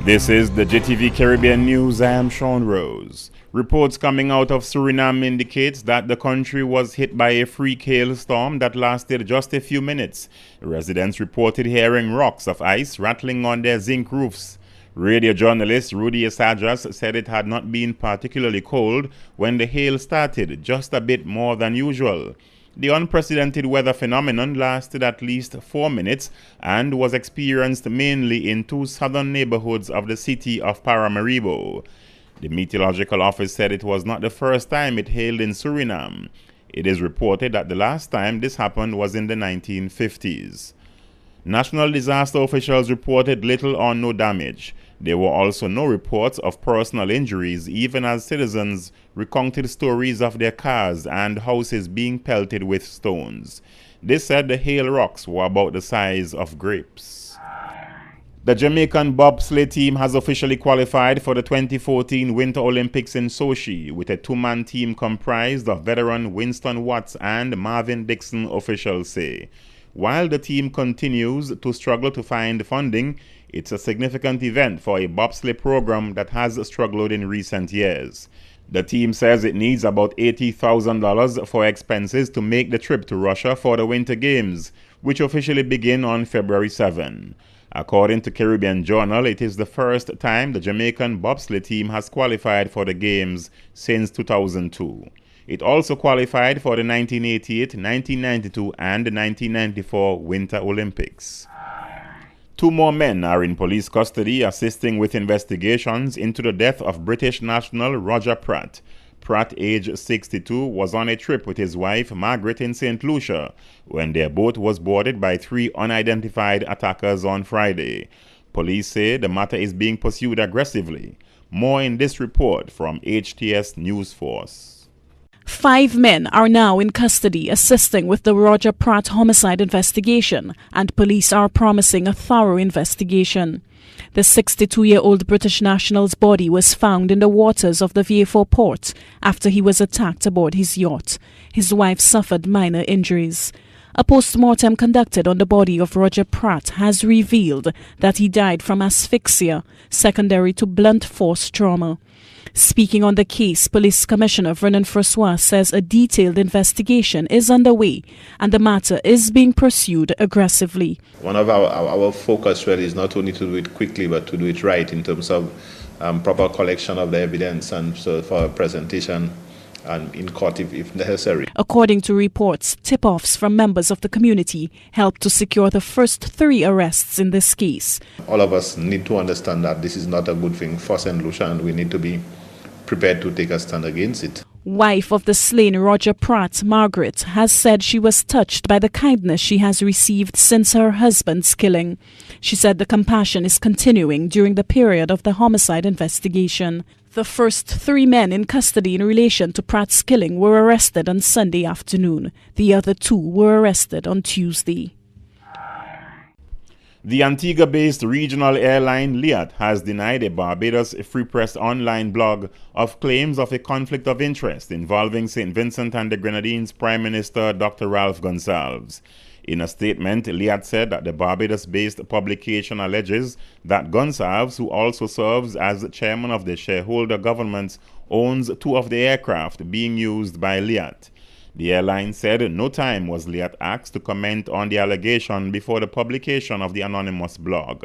This is the JTV Caribbean News. I am Sean Rose. Reports coming out of Suriname indicates that the country was hit by a freak hailstorm that lasted just a few minutes. Residents reported hearing rocks of ice rattling on their zinc roofs. Radio journalist Rudy Esajas said it had not been particularly cold when the hail started, just a bit more than usual. The unprecedented weather phenomenon lasted at least 4 minutes and was experienced mainly in two southern neighborhoods of the city of Paramaribo. The Meteorological Office said it was not the first time it hailed in Suriname. It is reported that the last time this happened was in the 1950s. National disaster officials reported little or no damage. There were also no reports of personal injuries, even as citizens recounted stories of their cars and houses being pelted with stones. They said the hail rocks were about the size of grapes. The Jamaican bobsleigh team has officially qualified for the 2014 Winter Olympics in Sochi with a two-man team comprised of veteran Winston Watts and Marvin Dixon, officials say. While the team continues to struggle to find funding, it's a significant event for a bobsleigh program that has struggled in recent years. The team says it needs about $80,000 for expenses to make the trip to Russia for the Winter Games, which officially begin on February 7. According to Caribbean Journal, it is the first time the Jamaican bobsleigh team has qualified for the Games since 2002. It also qualified for the 1988, 1992, and the 1994 Winter Olympics. Two more men are in police custody assisting with investigations into the death of British national Roger Pratt. Pratt, age 62, was on a trip with his wife Margaret in St. Lucia when their boat was boarded by three unidentified attackers on Friday. Police say the matter is being pursued aggressively. More in this report from HTS News Force. 5 men are now in custody assisting with the Roger Pratt homicide investigation, and police are promising a thorough investigation. The 62-year-old British national's body was found in the waters of the Vieux-Fort port after he was attacked aboard his yacht. His wife suffered minor injuries. A post-mortem conducted on the body of Roger Pratt has revealed that he died from asphyxia, secondary to blunt force trauma. Speaking on the case, Police Commissioner Vernon Francois says a detailed investigation is underway and the matter is being pursued aggressively. One of our focus really is not only to do it quickly but to do it right in terms of proper collection of the evidence and so for presentation and in court if necessary. According to reports, tip-offs from members of the community helped to secure the first 3 arrests in this case. All of us need to understand that this is not a good thing for St. Lucia and we need to be prepared to take a stand against it. Wife of the slain Roger Pratt, Margaret, has said she was touched by the kindness she has received since her husband's killing. She said the compassion is continuing during the period of the homicide investigation. The first 3 men in custody in relation to Pratt's killing were arrested on Sunday afternoon. The other 2 were arrested on Tuesday. The Antigua-based regional airline Liat has denied a Barbados Free Press online blog of claims of a conflict of interest involving St. Vincent and the Grenadines Prime Minister Dr. Ralph Gonsalves. In a statement, Liat said that the Barbados-based publication alleges that Gonsalves, who also serves as chairman of the shareholder government, owns 2 of the aircraft being used by Liat. The airline said no time was Liat asked to comment on the allegation before the publication of the anonymous blog.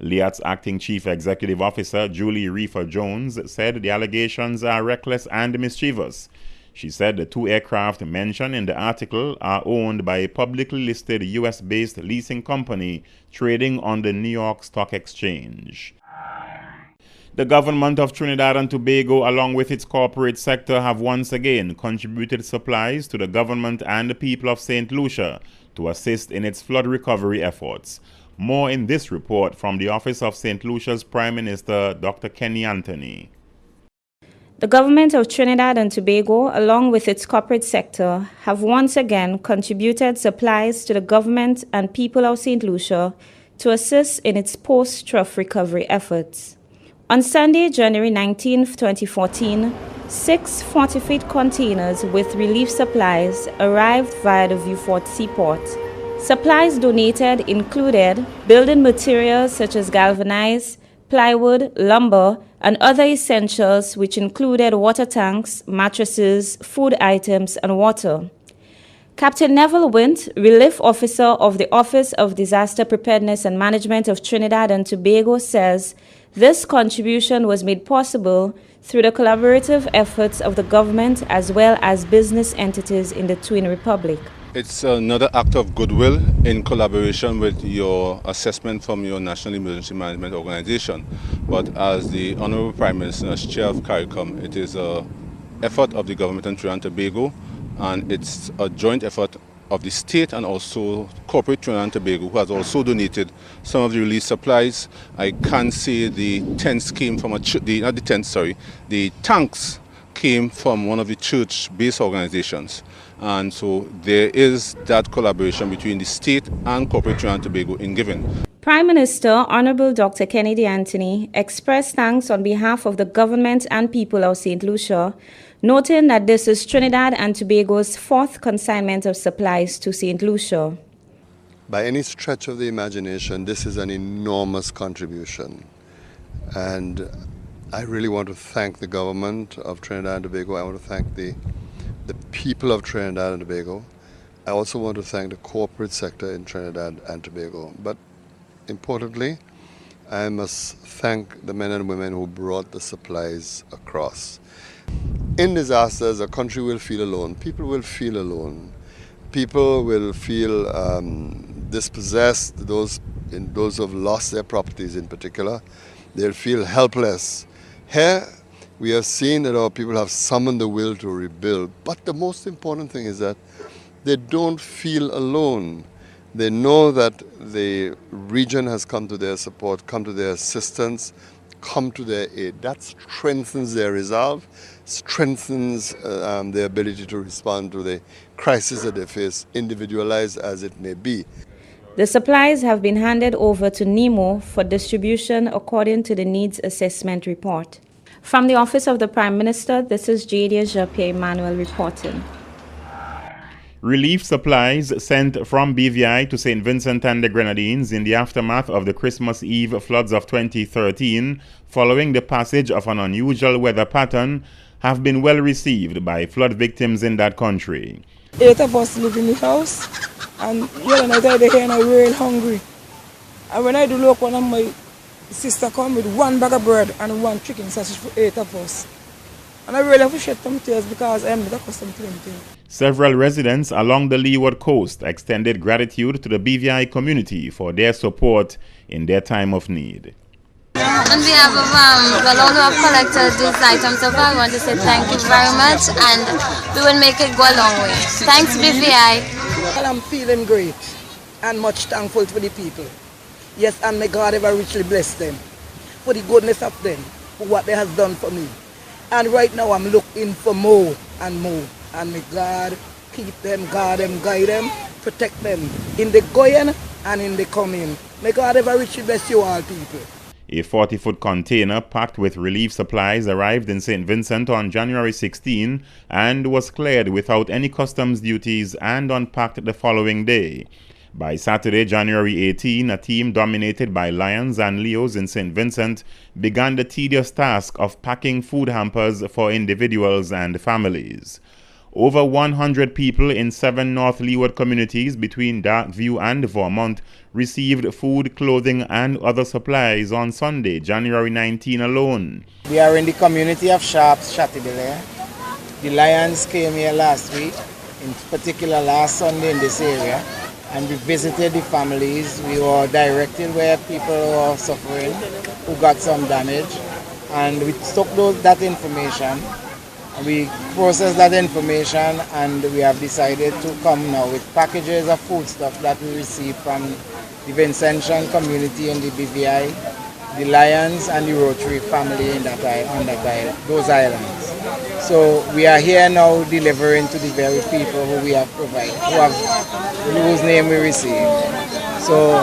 Liat's acting chief executive officer, Julie Reefer Jones, said the allegations are reckless and mischievous. She said the 2 aircraft mentioned in the article are owned by a publicly listed U.S.-based leasing company trading on the New York Stock Exchange. The government of Trinidad and Tobago, along with its corporate sector, have once again contributed supplies to the government and the people of St. Lucia to assist in its flood recovery efforts. More in this report from the office of St. Lucia's Prime Minister, Dr. Kenny Anthony. The government of Trinidad and Tobago, along with its corporate sector, have once again contributed supplies to the government and people of St. Lucia to assist in its post-trough recovery efforts. On Sunday, January 19, 2014, 6 40-feet containers with relief supplies arrived via the Vieux-Fort seaport. Supplies donated included building materials such as galvanized, plywood, lumber, and other essentials which included water tanks, mattresses, food items, and water. Captain Neville Wint, Relief Officer of the Office of Disaster Preparedness and Management of Trinidad and Tobago, says this contribution was made possible through the collaborative efforts of the government as well as business entities in the Twin Republic. It's another act of goodwill in collaboration with your assessment from your National Emergency Management Organization. But as the Honorable Prime Minister, as Chair of CARICOM, it is an effort of the government in Trinidad and Tobago, and it's a joint effort of the state and also corporate Trinidad and Tobago, who has also donated some of the relief supplies. I can say the tents came from the tanks came from one of the church-based organizations. And so there is that collaboration between the state and corporate Trinidad and Tobago in giving. Prime Minister Honorable Dr. Kennedy Anthony expressed thanks on behalf of the government and people of St. Lucia, noting that this is Trinidad and Tobago's fourth consignment of supplies to St. Lucia. By any stretch of the imagination, this is an enormous contribution. And I really want to thank the government of Trinidad and Tobago. I want to thank the people of Trinidad and Tobago. I also want to thank the corporate sector in Trinidad and Tobago. But importantly, I must thank the men and women who brought the supplies across. In disasters, a country will feel alone. People will feel alone. People will feel dispossessed, those who have lost their properties in particular. They'll feel helpless. Here, we have seen that our people have summoned the will to rebuild. But the most important thing is that they don't feel alone. They know that the region has come to their support, come to their assistance, come to their aid. That strengthens their resolve, strengthens their ability to respond to the crisis that they face, individualized as it may be. The supplies have been handed over to NEMO for distribution according to the Needs Assessment Report. From the Office of the Prime Minister, this is Jadia Jean-Pierre-Emmanuel reporting. Relief supplies sent from BVI to St. Vincent and the Grenadines in the aftermath of the Christmas Eve floods of 2013, following the passage of an unusual weather pattern, have been well received by flood victims in that country. 8 of us live in the house, and the night I here and I'm real hungry. And when I do look, one of my sister come with 1 bag of bread and 1 chicken sausage for 8 of us. And I really appreciate them tears because I am not accustomed to them. Several residents along the Leeward coast extended gratitude to the BVI community for their support in their time of need. On behalf of all who have collected these items so far, I want to say thank you very much, and we will make it go a long way. Thanks, BVI. Well, I'm feeling great and much thankful for the people. Yes, and may God ever richly bless them for the goodness of them, for what they have done for me. And right now I'm looking for more and more. And may God keep them, guard them, guide them, protect them in the going and in the coming. May God ever richly bless you all people. A 40-foot container packed with relief supplies arrived in St. Vincent on January 16 and was cleared without any customs duties and unpacked the following day. By Saturday, January 18, a team dominated by Lions and Leos in St. Vincent began the tedious task of packing food hampers for individuals and families. Over 100 people in 7 North Leeward communities between Darkview and Vermont received food, clothing, and other supplies on Sunday, January 19 alone. We are in the community of Sharps, Chattibelair. The Lions came here last week, in particular last Sunday in this area, and we visited the families. We were directed where people were suffering, who got some damage, and we took that information. We processed that information, and we have decided to come now with packages of foodstuff that we received from the Vincentian community and the BVI, the Lions and the Rotary family in those islands. So we are here now delivering to the very people who we have provided, whose name we received. So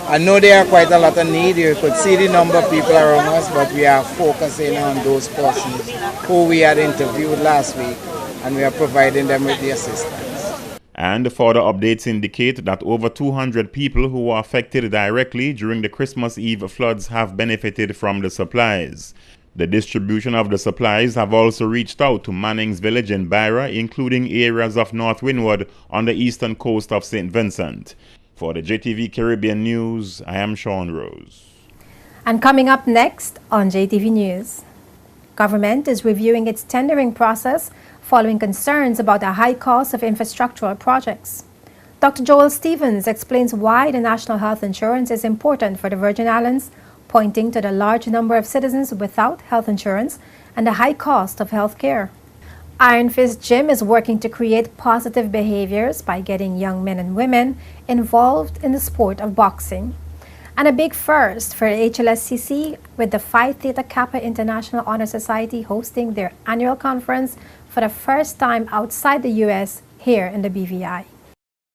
I know there are quite a lot of need. You could see the number of people around us, but we are focusing on those persons who we had interviewed last week, and we are providing them with the assistance. And further updates indicate that over 200 people who were affected directly during the Christmas Eve floods have benefited from the supplies. The distribution of the supplies have also reached out to Mannings Village in Byra, including areas of North Windward on the eastern coast of St. Vincent. For the JTV Caribbean News, I am Sean Rose. And coming up next on JTV News, government is reviewing its tendering process following concerns about the high cost of infrastructural projects. Dr. Joel Stevens explains why the national health insurance is important for the Virgin Islands, pointing to the large number of citizens without health insurance and the high cost of health care. Iron Fist Gym is working to create positive behaviors by getting young men and women involved in the sport of boxing. And a big first for HLSCC, with the Phi Theta Kappa International Honor Society hosting their annual conference for the first time outside the U.S. here in the BVI.